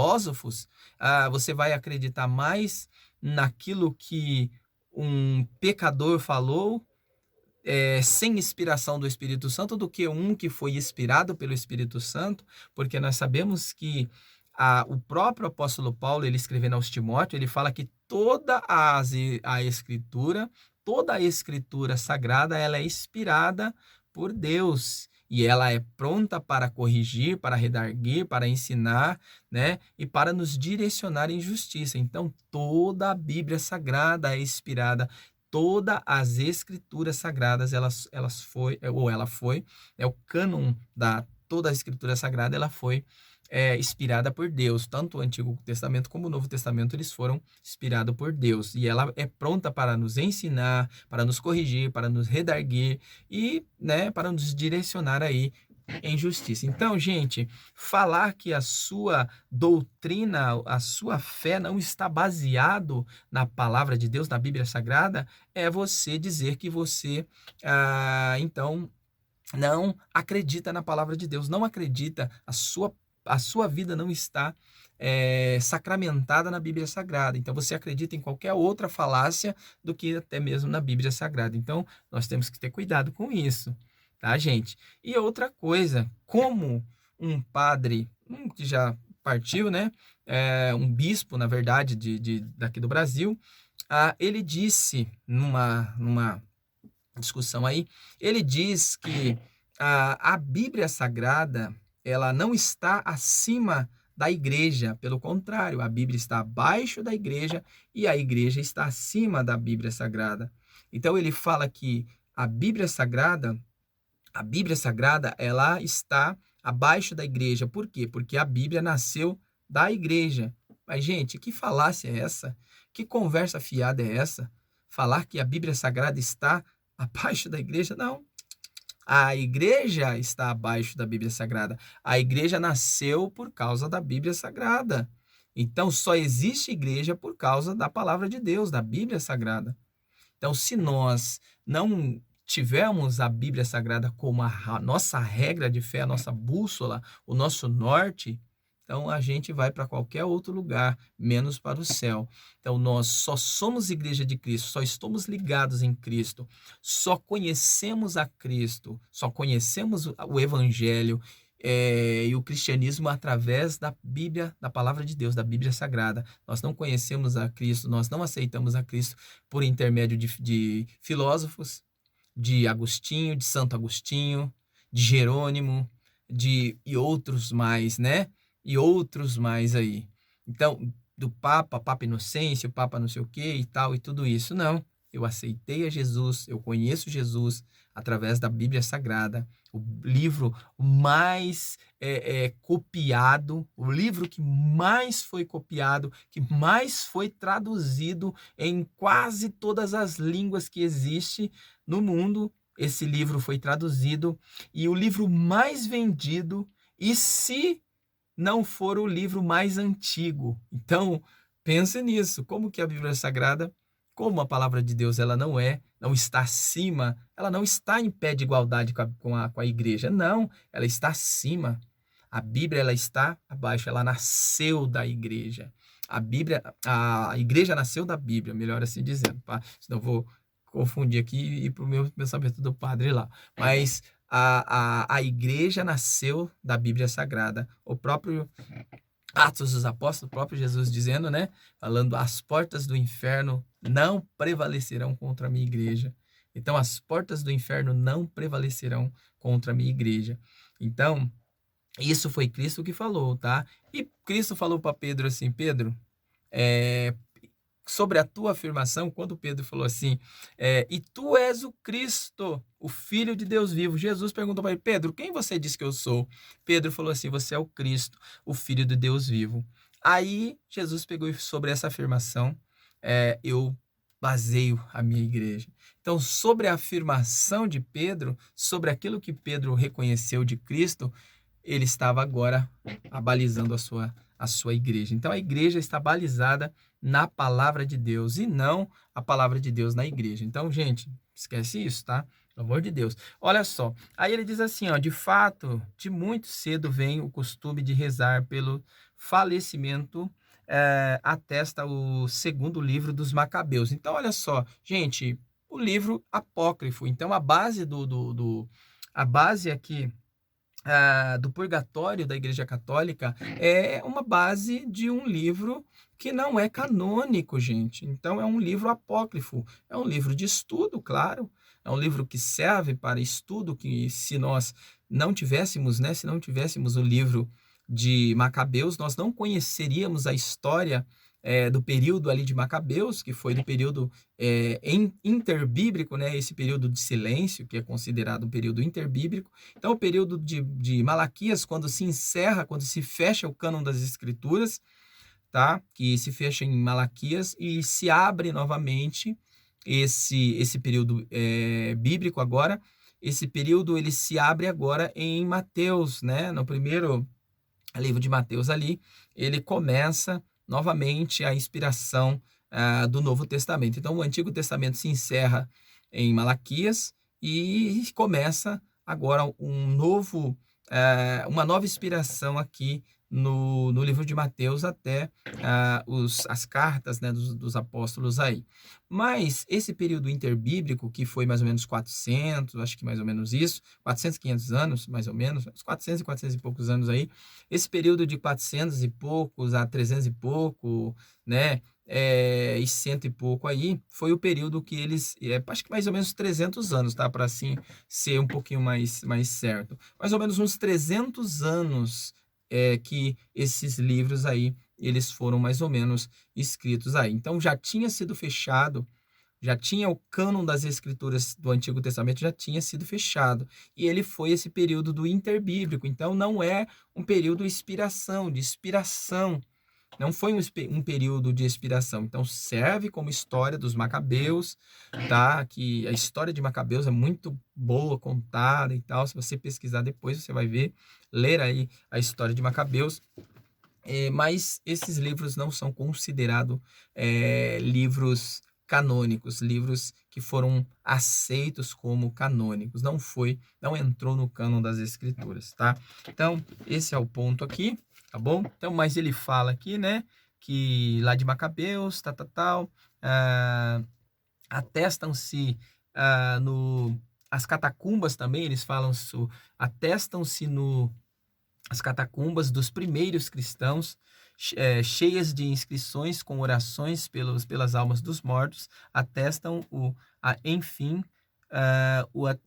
filósofos, você vai acreditar mais naquilo que um pecador falou, sem inspiração do Espírito Santo, do que um que foi inspirado pelo Espírito Santo, porque nós sabemos que o próprio apóstolo Paulo, ele escrevendo aos Timóteo, ele fala que toda a escritura sagrada, ela é inspirada por Deus. E ela é pronta para corrigir, para redarguir, para ensinar, né? E para nos direcionar em justiça. Então, toda a Bíblia Sagrada é inspirada. Todas as escrituras sagradas, ela foi, o cânon da toda a escritura sagrada, ela foi inspirada por Deus. Tanto o Antigo Testamento como o Novo Testamento, eles foram inspirados por Deus. E ela é pronta para nos ensinar, para nos corrigir, para nos redarguir e, né, para nos direcionar aí em justiça. Então, gente, falar que a sua doutrina, a sua fé não está baseado na palavra de Deus, na Bíblia Sagrada, é você dizer que você, então, não acredita na palavra de Deus, não acredita, a sua vida não está sacramentada na Bíblia Sagrada. Então, você acredita em qualquer outra falácia do que até mesmo na Bíblia Sagrada. Então, nós temos que ter cuidado com isso, tá, gente? E outra coisa, como um padre, que já partiu, né? Um bispo, na verdade, daqui do Brasil, ele disse numa discussão aí, ele diz que a Bíblia Sagrada, ela não está acima da igreja, pelo contrário, a Bíblia está abaixo da igreja e a igreja está acima da Bíblia Sagrada. Então ele fala que a Bíblia Sagrada, ela está abaixo da igreja. Por quê? Porque a Bíblia nasceu da igreja. Mas, gente, que falácia é essa? Que conversa fiada é essa? Falar que a Bíblia Sagrada está abaixo da igreja? Não. A igreja está abaixo da Bíblia Sagrada. A igreja nasceu por causa da Bíblia Sagrada. Então, só existe igreja por causa da palavra de Deus, da Bíblia Sagrada. Então, se nós não tivermos a Bíblia Sagrada como a nossa regra de fé, a nossa bússola, o nosso norte, então a gente vai para qualquer outro lugar, menos para o céu. Então, nós só somos igreja de Cristo, só estamos ligados em Cristo, só conhecemos a Cristo, só conhecemos o Evangelho, e o cristianismo através da Bíblia, da palavra de Deus, da Bíblia Sagrada. Nós não conhecemos a Cristo, nós não aceitamos a Cristo por intermédio de filósofos, de Agostinho, de Santo Agostinho, de Jerônimo, e outros mais, né? E outros mais aí. Então, do Papa Inocêncio, Papa não sei o que e tal, e tudo isso. Não. Eu aceitei a Jesus, eu conheço Jesus através da Bíblia Sagrada, o livro mais copiado, o livro que mais foi copiado, que mais foi traduzido em quase todas as línguas que existem no mundo. Esse livro foi traduzido e o livro mais vendido, e se não for o livro mais antigo. Então, pense nisso, como que a Bíblia Sagrada, como a palavra de Deus, ela não está acima, ela não está em pé de igualdade com a igreja, não, ela está acima. A Bíblia, ela está abaixo, ela nasceu da igreja. A igreja nasceu da Bíblia, melhor assim dizendo, tá? Senão eu vou confundir aqui e ir para o meu pensamento do padre lá. Mas a igreja nasceu da Bíblia Sagrada. O próprio Atos dos Apóstolos, o próprio Jesus dizendo, né? Falando, as portas do inferno não prevalecerão contra a minha igreja. Então, as portas do inferno não prevalecerão contra a minha igreja. Então, isso foi Cristo que falou, tá? E Cristo falou para Pedro assim, Pedro, sobre a tua afirmação, quando Pedro falou assim, e tu és o Cristo, o Filho de Deus vivo. Jesus perguntou para ele, Pedro, quem você diz que eu sou? Pedro falou assim, você é o Cristo, o Filho de Deus vivo. Aí Jesus pegou e sobre essa afirmação, eu baseio a minha igreja. Então, sobre a afirmação de Pedro, sobre aquilo que Pedro reconheceu de Cristo, ele estava agora abalizando a sua igreja. Então, a igreja está balizada na palavra de Deus e não a palavra de Deus na igreja. Então, gente, esquece isso, tá? Pelo amor de Deus. Olha só, aí ele diz assim, ó, de fato, de muito cedo vem o costume de rezar pelo falecimento atesta o segundo livro dos Macabeus. Então, olha só, gente, o livro apócrifo. Então, a base aqui do purgatório da Igreja Católica é uma base de um livro que não é canônico, gente. Então, é um livro apócrifo, é um livro de estudo, claro, é um livro que serve para estudo, que se nós não tivéssemos, né, se não tivéssemos o livro de Macabeus, nós não conheceríamos a história do período ali de Macabeus, que foi do período interbíblico, né, esse período de silêncio, que é considerado um período interbíblico. Então, o período de Malaquias, quando se encerra, quando se fecha o cânon das Escrituras, tá? Que se fecha em Malaquias e se abre novamente esse período bíblico agora. Esse período ele se abre agora em Mateus, né? No primeiro livro de Mateus ali, ele começa novamente a inspiração do Novo Testamento. Então, o Antigo Testamento se encerra em Malaquias e começa agora uma nova inspiração aqui no livro de Mateus até as cartas, né, dos apóstolos aí. Mas esse período interbíblico, que foi mais ou menos 400, acho que mais ou menos isso, 400, 500 anos, mais ou menos, uns 400 e poucos anos aí, esse período de 400 e poucos a 300 e pouco, né, e cento e pouco aí, foi o período que eles, acho que mais ou menos 300 anos, tá, para assim ser um pouquinho mais certo. Mais ou menos uns 300 anos que esses livros aí, eles foram mais ou menos escritos aí. Então, já tinha sido fechado, já tinha o cânon das escrituras do Antigo Testamento, já tinha sido fechado. E ele foi esse período do interbíblico. Então, não é um período de inspiração. Não foi um período de expiração. Então, serve como história dos Macabeus, tá? Que a história de Macabeus é muito boa, contada e tal. Se você pesquisar depois, você vai ver, ler aí a história de Macabeus. Mas esses livros não são considerados livros canônicos, livros que foram aceitos como canônicos. Não entrou no cânon das escrituras, tá? Então, esse é o ponto aqui, tá bom? Então, mas ele fala aqui, né, que lá de Macabeus, tal, atestam-se as catacumbas também, eles falam, atestam-se as catacumbas dos primeiros cristãos, cheias de inscrições com orações pelas almas dos mortos, atestam, enfim,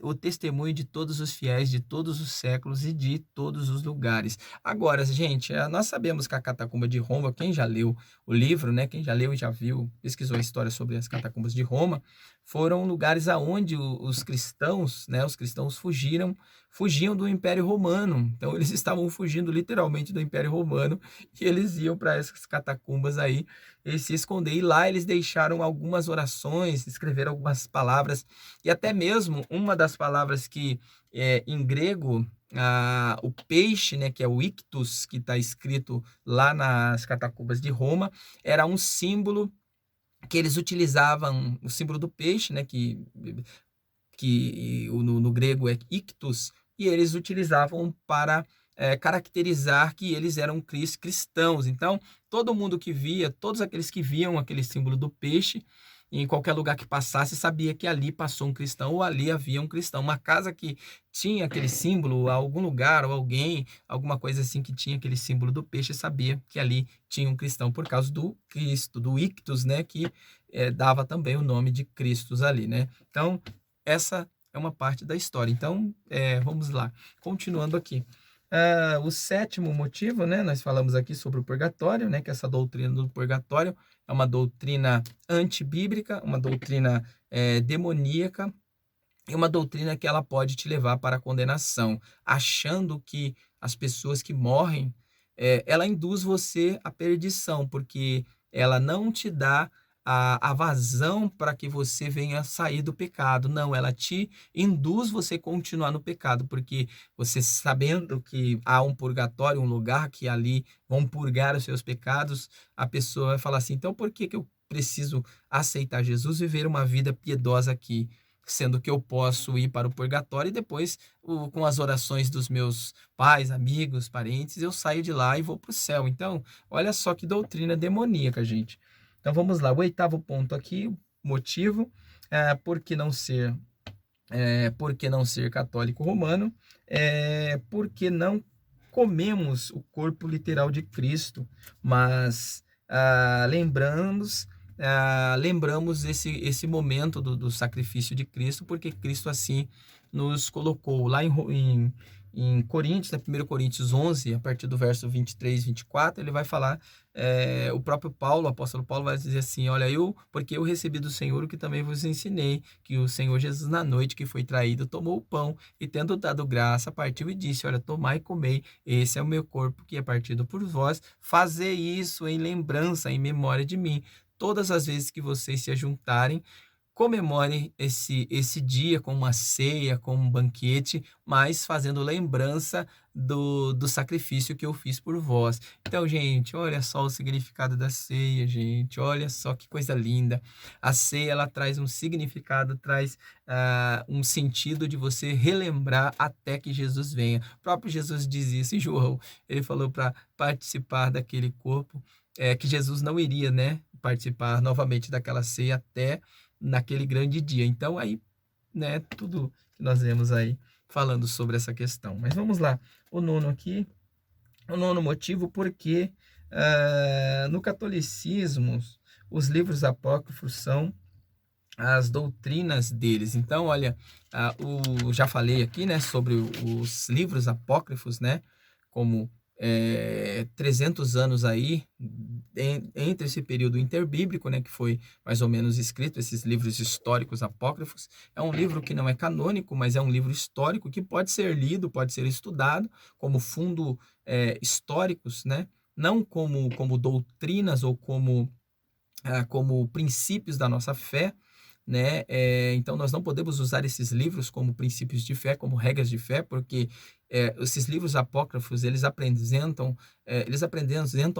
o testemunho de todos os fiéis de todos os séculos e de todos os lugares. Agora, gente, nós sabemos que a catacumba de Roma, quem já leu o livro, né, quem já leu e já viu, pesquisou a história sobre as catacumbas de Roma, foram lugares aonde os cristãos, né, fugiam do Império Romano. Então, eles estavam fugindo literalmente do Império Romano e eles iam para essas catacumbas aí e se esconder. E lá eles deixaram algumas orações, escreveram algumas palavras, e até mesmo uma das palavras que em grego, o peixe, né, que é o ictus, que está escrito lá nas catacumbas de Roma, era um símbolo que eles utilizavam, o símbolo do peixe, né, que no grego é ictus, e eles utilizavam para caracterizar que eles eram cristãos. Então, todo mundo que via, todos aqueles que viam aquele símbolo do peixe, em qualquer lugar que passasse, sabia que ali passou um cristão ou ali havia um cristão. Uma casa que tinha aquele símbolo, algum lugar ou alguém, alguma coisa assim que tinha aquele símbolo do peixe, sabia que ali tinha um cristão por causa do Cristo, do ictus, né, que dava também o nome de Cristos ali, né? Então, essa é uma parte da história. Então, vamos lá. Continuando aqui. O sétimo motivo, né? Nós falamos aqui sobre o purgatório, né? Que essa doutrina do purgatório é uma doutrina antibíblica, uma doutrina demoníaca, e uma doutrina que ela pode te levar para a condenação, achando que as pessoas que morrem, ela induz você à perdição, porque ela não te dá a vazão para que você venha sair do pecado. Não, ela te induz você a continuar no pecado, porque você sabendo que há um purgatório, um lugar que ali vão purgar os seus pecados, a pessoa vai falar assim, então por que eu preciso aceitar Jesus e viver uma vida piedosa aqui? sendo que eu posso ir para o purgatório e depois, com as orações dos meus pais, amigos, parentes, eu saio de lá e vou para o céu. Então, olha só que doutrina demoníaca, gente. Então vamos lá, o oitavo ponto aqui, motivo, por que não ser, por que não ser católico romano, porque não comemos o corpo literal de Cristo, mas lembramos esse momento do sacrifício de Cristo, porque Cristo assim nos colocou. Lá em Coríntios, né, 1 Coríntios 11, a partir do verso 23, 24, ele vai falar, o próprio Paulo, o apóstolo Paulo vai dizer assim, olha, porque eu recebi do Senhor o que também vos ensinei, que o Senhor Jesus na noite que foi traído, tomou o pão e tendo dado graça, partiu e disse, olha, tomai e comei, esse é o meu corpo que é partido por vós, fazer isso em lembrança, em memória de mim. Todas as vezes que vocês se ajuntarem, comemore esse dia com uma ceia, com um banquete, mas fazendo lembrança do sacrifício que eu fiz por vós. Então, gente, olha só o significado da ceia, gente. Olha só que coisa linda. A ceia, ela traz um significado, traz um sentido de você relembrar até que Jesus venha. O próprio Jesus diz isso em João. Ele falou para participar daquele corpo, que Jesus não iria, né, participar novamente daquela ceia até naquele grande dia. Então, aí, né, tudo que nós vemos aí falando sobre essa questão. Mas vamos lá, o nono aqui, o nono motivo, porque no catolicismo, os livros apócrifos são as doutrinas deles. Então, olha, já falei aqui, né, sobre os livros apócrifos, né, como 300 anos aí, entre esse período interbíblico, né, que foi mais ou menos escrito, esses livros históricos apócrifos. É um livro que não é canônico, mas é um livro histórico que pode ser lido, pode ser estudado como fundo históricos, né, não como doutrinas ou como princípios da nossa fé, né? Então nós não podemos usar esses livros como princípios de fé, como regras de fé, porque esses livros apócrifos eles apresentam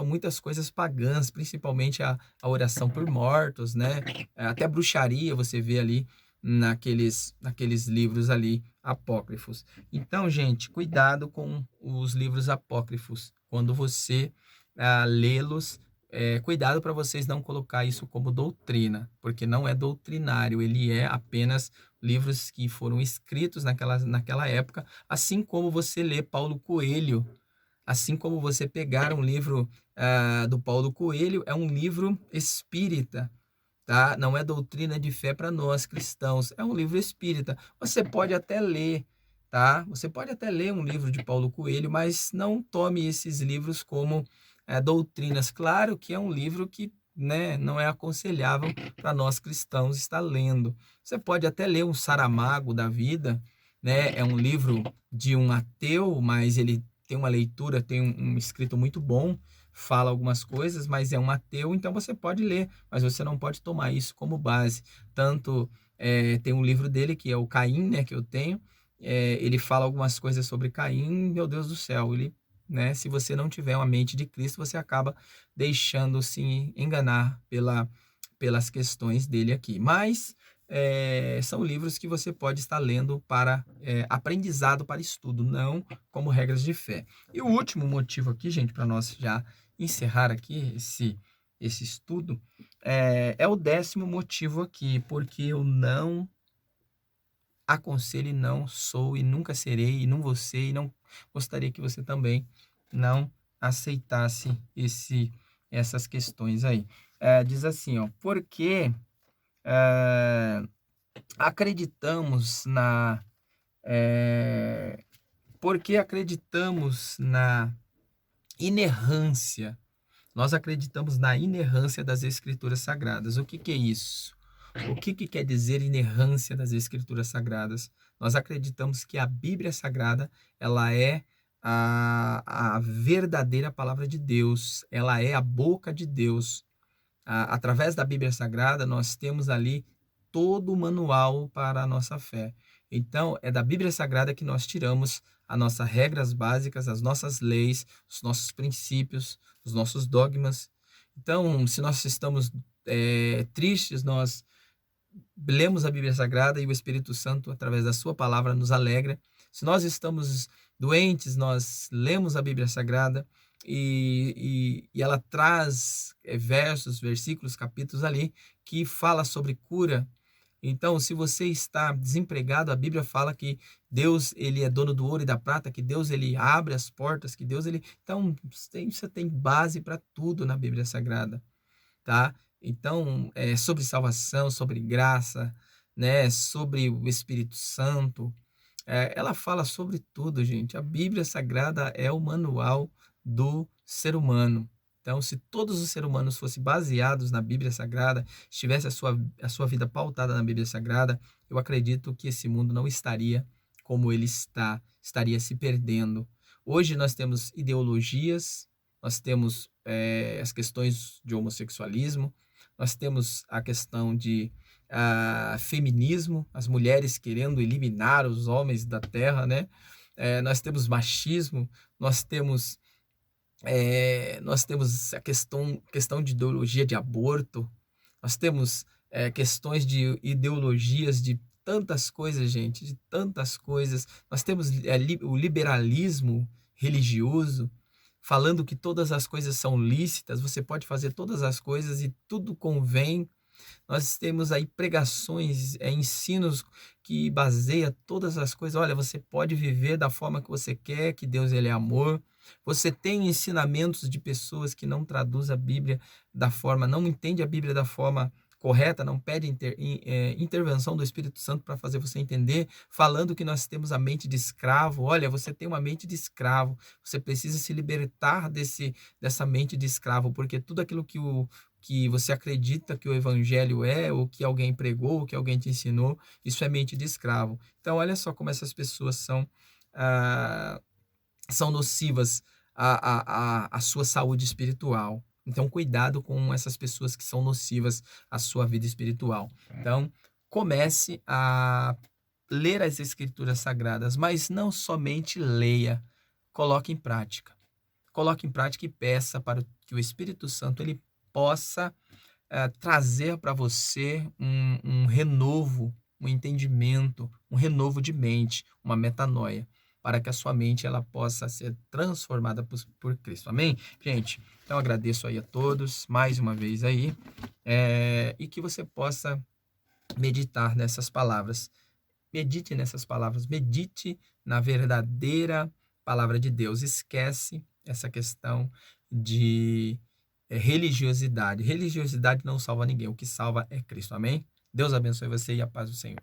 muitas coisas pagãs, principalmente a oração por mortos, né? Até bruxaria você vê ali naqueles livros ali apócrifos. Então, gente, cuidado com os livros apócrifos quando você lê-los. Cuidado para vocês não colocar isso como doutrina, porque não é doutrinário, ele é apenas livros que foram escritos naquela época, assim como você lê Paulo Coelho, assim como você pegar um livro do Paulo Coelho, é um livro espírita, tá? Não é doutrina de fé para nós cristãos, é um livro espírita. Você pode até ler, tá? Você pode até ler um livro de Paulo Coelho, mas não tome esses livros como doutrinas. Claro que é um livro que, né, não é aconselhável para nós cristãos estar lendo. Você pode até ler um Saramago da vida, né? É um livro de um ateu, mas ele tem uma leitura, tem um escrito muito bom, fala algumas coisas, mas é um ateu, então você pode ler, mas você não pode tomar isso como base. Tanto tem um livro dele que é o Caim, né, que eu tenho, ele fala algumas coisas sobre Caim, meu Deus do céu, ele, né, se você não tiver uma mente de Cristo, você acaba deixando-se enganar pelas questões dele aqui. Mas são livros que você pode estar lendo para aprendizado, para estudo, não como regras de fé. E o último motivo aqui, gente, para nós já encerrar aqui esse estudo, é o 10º motivo aqui, porque eu não aconselho, e não sou e nunca serei e não vou ser e não gostaria que você também não aceitasse essas questões aí. Diz assim, ó, porque acreditamos porque acreditamos na inerrância. Nós acreditamos na inerrância das Escrituras Sagradas. O que é isso? O que quer dizer inerrância das Escrituras Sagradas? Nós acreditamos que a Bíblia Sagrada, ela é a verdadeira palavra de Deus, ela é a boca de Deus. Através da Bíblia Sagrada, nós temos ali todo o manual para a nossa fé. Então, é da Bíblia Sagrada que nós tiramos as nossas regras básicas, as nossas leis, os nossos princípios, os nossos dogmas. Então, se nós estamos tristes, nós lemos a Bíblia Sagrada e o Espírito Santo, através da sua palavra, nos alegra. Se nós estamos doentes, nós lemos a Bíblia Sagrada e ela traz versos, versículos, capítulos ali que fala sobre cura. Então, se você está desempregado, a Bíblia fala que Deus, ele é dono do ouro e da prata, que Deus, ele abre as portas, que Deus, ele... Então, você tem base para tudo na Bíblia Sagrada, tá? Então, é sobre salvação, sobre graça, né? Sobre o Espírito Santo. Ela fala sobre tudo, gente. A Bíblia Sagrada é o manual do ser humano. Então, se todos os seres humanos fossem baseados na Bíblia Sagrada, tivesse a sua vida pautada na Bíblia Sagrada, eu acredito que esse mundo não estaria como ele está, estaria se perdendo. Hoje nós temos ideologias, nós temos as questões de homossexualismo, nós temos a questão de feminismo, as mulheres querendo eliminar os homens da terra, né? Nós temos machismo, nós temos a questão de ideologia de aborto, nós temos questões de ideologias de tantas coisas, gente, de tantas coisas. Nós temos o liberalismo religioso, falando que todas as coisas são lícitas, você pode fazer todas as coisas e tudo convém. Nós temos aí pregações, ensinos que baseia todas as coisas. Olha, você pode viver da forma que você quer, que Deus ele é amor. Você tem ensinamentos de pessoas que não traduzem a Bíblia da forma, não entende a Bíblia da forma correta, não pede intervenção do Espírito Santo para fazer você entender, falando que nós temos a mente de escravo. Olha, você tem uma mente de escravo, você precisa se libertar dessa mente de escravo, porque tudo aquilo que você acredita que o evangelho é, ou que alguém pregou, ou que alguém te ensinou, isso é mente de escravo. Então, olha só como essas pessoas são nocivas à sua saúde espiritual. Então, cuidado com essas pessoas que são nocivas à sua vida espiritual. Então, comece a ler as escrituras sagradas, mas não somente leia, coloque em prática. Coloque em prática e peça para que o Espírito Santo ele possa trazer para você um renovo, um entendimento, um renovo de mente, uma metanoia, para que a sua mente ela possa ser transformada por Cristo. Amém? Gente, então agradeço aí a todos, mais uma vez aí, e que você possa meditar nessas palavras. Medite nessas palavras, medite na verdadeira palavra de Deus. Esquece essa questão de religiosidade. Religiosidade não salva ninguém, o que salva é Cristo. Amém? Deus abençoe você e a paz do Senhor.